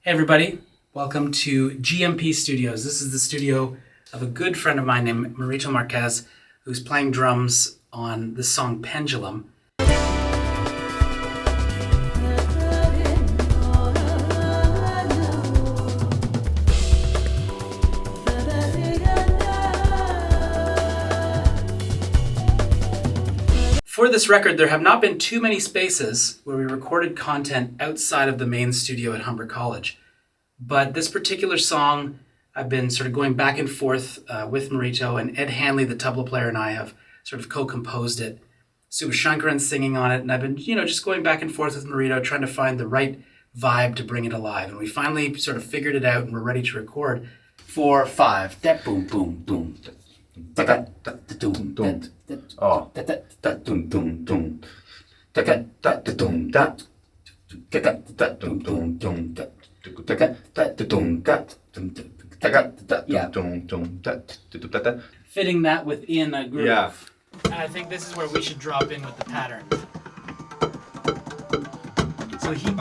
Hey everybody, welcome to GMP Studios. This is the studio of a good friend of mine named Marito Marques, who's playing drums on the song Pendulum. For this record, there have not been too many spaces where we recorded content outside of the main studio at Humber College. But this particular song, I've been sort of going back and forth with Marito, and Ed Hanley, the tabla player, and I have sort of co-composed it. Subhashankaran's singing on it, and I've been, just going back and forth with Marito, trying to find the right vibe to bring it alive. And we finally sort of figured it out, and we're ready to record. 4, 5. That boom, boom, boom. Oh. That dum dum dum. That dum that. Fitting that within a groove. Yeah. I think this is where we should drop in with the pattern. So he...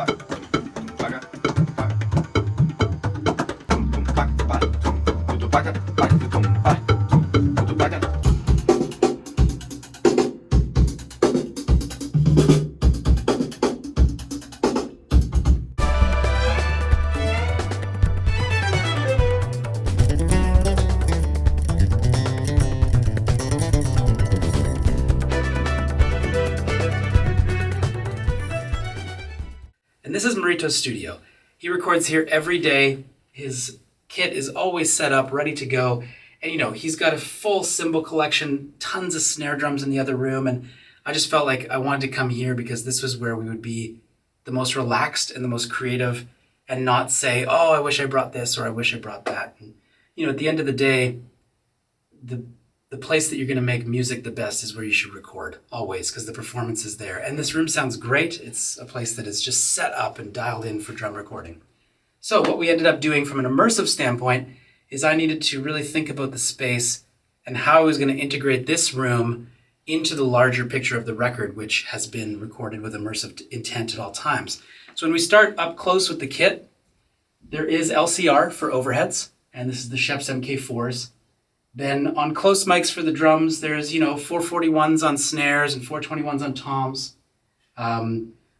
And this is Marito's studio. He records here every day. His kit is always set up, ready to go. And he's got a full cymbal collection, tons of snare drums in the other room. And I just felt like I wanted to come here because this was where we would be the most relaxed and the most creative and not say, oh, I wish I brought this or I wish I brought that. And, at the end of the day, the place that you're going to make music the best is where you should record, always, because the performance is there. And this room sounds great. It's a place that is just set up and dialed in for drum recording. So what we ended up doing from an immersive standpoint is I needed to really think about the space and how I was going to integrate this room into the larger picture of the record, which has been recorded with immersive intent at all times. So when we start up close with the kit, there is LCR for overheads, and this is the Sheps MK4s. Then on close mics for the drums, there's, 441s on snares and 421s on toms. A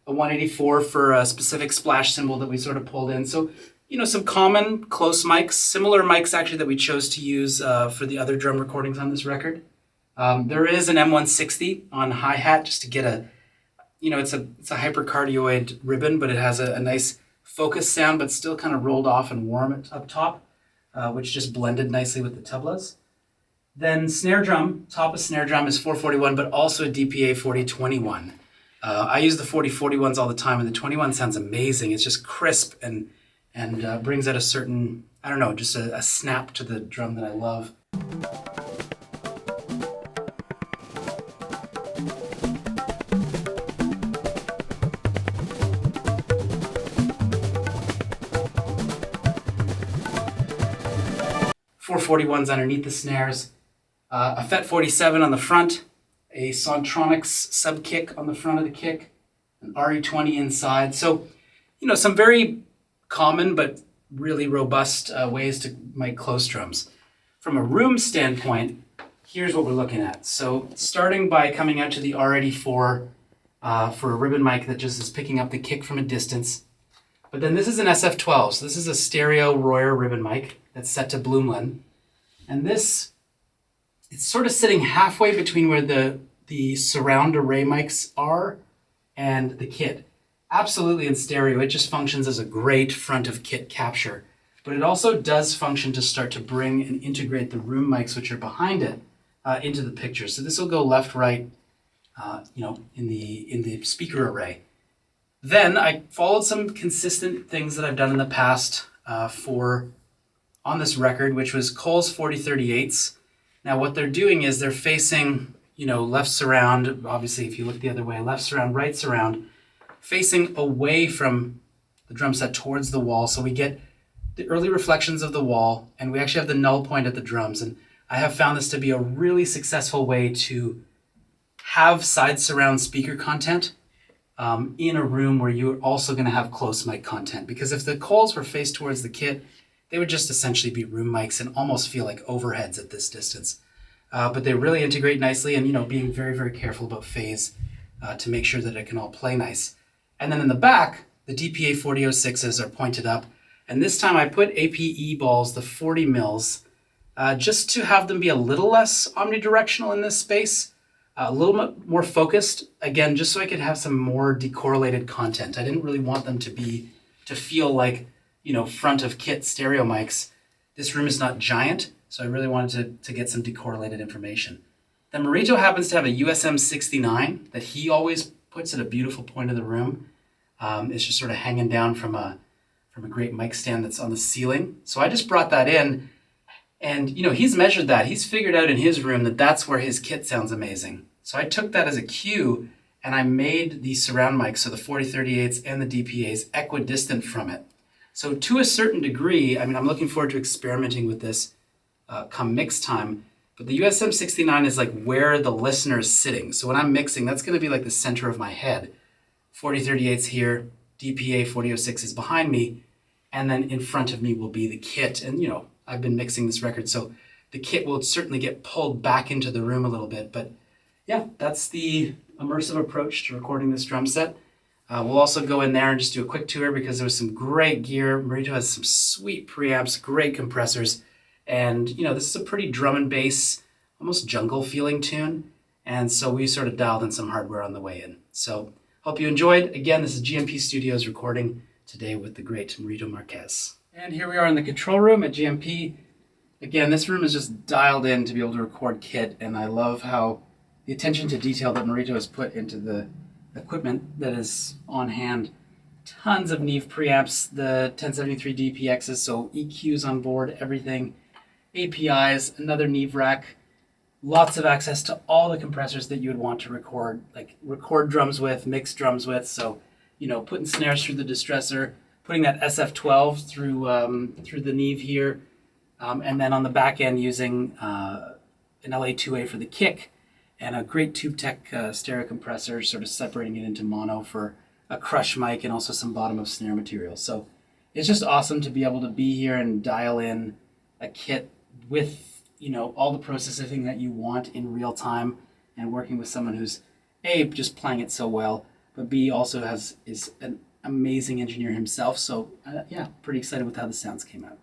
184 for a specific splash cymbal that we sort of pulled in. So, some common close mics, similar mics actually that we chose to use for the other drum recordings on this record. There is an M160 on hi-hat just to get it's a hypercardioid ribbon, but it has a nice focus sound, but still kind of rolled off and warm up top, which just blended nicely with the tablas. Then snare drum, top of snare drum is 441, but also a DPA 4021. I use the 4041s all the time, and the 21 sounds amazing. It's just crisp and brings out a certain, just a snap to the drum that I love. Four 41s underneath the snares. A FET 47 on the front, a Sontronics sub-kick on the front of the kick, an RE20 inside. So, some very common but really robust ways to make close drums. From a room standpoint, here's what we're looking at. So starting by coming out to the R84 for a ribbon mic that just is picking up the kick from a distance. But then this is an SF12, so this is a stereo Royer ribbon mic that's set to Blumlin. And it's sort of sitting halfway between where the surround array mics are and the kit. Absolutely in stereo, it just functions as a great front of kit capture. But it also does function to start to bring and integrate the room mics, which are behind it, into the picture. So this will go left, right, in the speaker array. Then I followed some consistent things that I've done in the past on this record, which was Cole's 4038s. Now what they're doing is they're facing, left surround, obviously if you look the other way, left surround, right surround, facing away from the drum set towards the wall. So we get the early reflections of the wall, and we actually have the null point at the drums. And I have found this to be a really successful way to have side surround speaker content in a room where you're also going to have close mic content. Because if the calls were faced towards the kit, they would just essentially be room mics and almost feel like overheads at this distance. But they really integrate nicely, and being very, very careful about phase to make sure that it can all play nice. And then in the back, the DPA 4006s are pointed up. And this time I put APE balls, the 40 mils, just to have them be a little less omnidirectional in this space, a little bit more focused, again, just so I could have some more decorrelated content. I didn't really want them to feel like, front of kit stereo mics. This room is not giant, so I really wanted to get some decorrelated information. Then Marito happens to have a USM 69 that he always puts at a beautiful point of the room. It's just sort of hanging down from a great mic stand that's on the ceiling. So I just brought that in, and he's measured that. He's figured out in his room that that's where his kit sounds amazing. So I took that as a cue, and I made the surround mics, so the 4038s and the DPAs, equidistant from it. So to a certain degree, I'm looking forward to experimenting with this come mix time, but the USM 69 is like where the listener is sitting. So when I'm mixing, that's going to be like the center of my head. 4038's here, DPA 4006 is behind me, and then in front of me will be the kit. And I've been mixing this record, so the kit will certainly get pulled back into the room a little bit. But yeah, that's the immersive approach to recording this drum set. We'll also go in there and just do a quick tour because there was some great gear. Marito has some sweet preamps, great compressors, and this is a pretty drum and bass, almost jungle feeling tune. And so we sort of dialed in some hardware on the way in. So hope you enjoyed. Again, this is GMP Studios recording today with the great Marito Marques. And here we are in the control room at GMP. Again, this room is just dialed in to be able to record kit, and I love how the attention to detail that Marito has put into the equipment that is on hand. Tons of Neve preamps, the 1073 DPXs, so EQs on board, everything. APIs, another Neve rack. Lots of access to all the compressors that you would want to record drums with, mix drums with. So, putting snares through the distressor, putting that SF12 through the Neve here, and then on the back end using an LA2A for the kick, and a great Tube Tech stereo compressor, sort of separating it into mono for a crush mic and also some bottom of snare material. So it's just awesome to be able to be here and dial in a kit with all the processing that you want in real time, and working with someone who's A, just playing it so well, but B, also is an amazing engineer himself. So yeah, pretty excited with how the sounds came out.